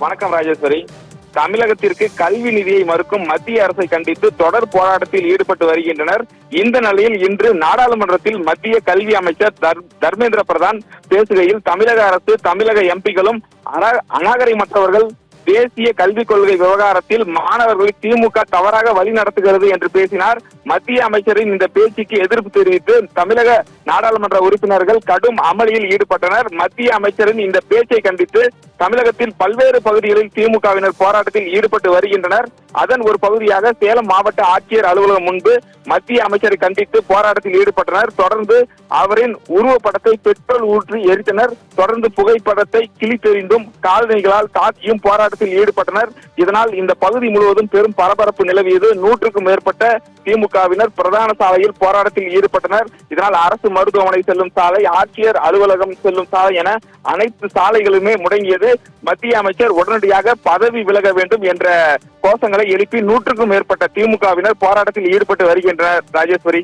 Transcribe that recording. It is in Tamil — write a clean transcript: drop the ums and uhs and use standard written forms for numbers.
வணக்கம் ராஜேஸ்வரி. தமிழகத்திற்கு கல்வி நிதியை மறுக்கும் மத்திய அரசை கண்டித்து தொடர் போராட்டத்தில் ஈடுபட்டு வருகின்றனர். இந்த நிலையில் இன்று நாடாளுமன்றத்தில் மத்திய கல்வி அமைச்சர் தர்மேந்திர பிரதான் பேசுகையில் தமிழக அரசு, தமிழக எம்பிக்களும் அநாகரிகமற்றவர்கள், தேசிய கல்விக் கொள்கை விவகாரத்தில் மாணவர்களை திமுக தவறாக வழி நடத்துகிறது என்று பேசினார். மத்திய அமைச்சரின் இந்த பேச்சுக்கு எதிர்ப்பு தெரிவித்து தமிழக நாடாளுமன்ற உறுப்பினர்கள் கடும் அமளியில் ஈடுபட்டனர். மத்திய அமைச்சரின் இந்த பேச்சை கண்டித்து தமிழகத்தில் பல்வேறு பகுதிகளில் திமுகவினர் போராட்டத்தில் ஈடுபட்டு வருகின்றனர். அதன் ஒரு பகுதியாக சேலம் மாவட்ட ஆட்சியர் அலுவலகம் முன்பு மத்திய அமைச்சரை கண்டித்து போராட்டத்தில் ஈடுபட்டனர். தொடர்ந்து அவரின் உருவப்படத்தை பெட்ரோல் ஊற்றி எரித்தனர். தொடர்ந்து புகைப்படத்தை கிழித்தெறிந்தும் காலணிகளால் தாக்கியும் போராட்டத்தில் ஈடுபட்டனர். இதனால் இந்த பகுதி முழுவதும் பெரும் பரபரப்பு நிலவியது. 100க்கும் மேற்பட்ட திமுகவினர் பிரதான சாலையில் போராட்டத்தில் ஈடுபட்டனர். இதனால் அரசு மருத்துவமனை செல்லும் சாலை, ஆட்சியர் அலுவலகம் செல்லும் சாலை என அனைத்து சாலைகளுமே முடங்கியது. மத்திய அமைச்சர் உடனடியாக பதவி விலக வேண்டும் என்ற கோஷங்களை எழுப்பி 100க்கும் மேற்பட்ட திமுகவினர் போராட்டத்தில் ஈடுபட்டு வருகின்றனர். ராஜேஸ்வரி.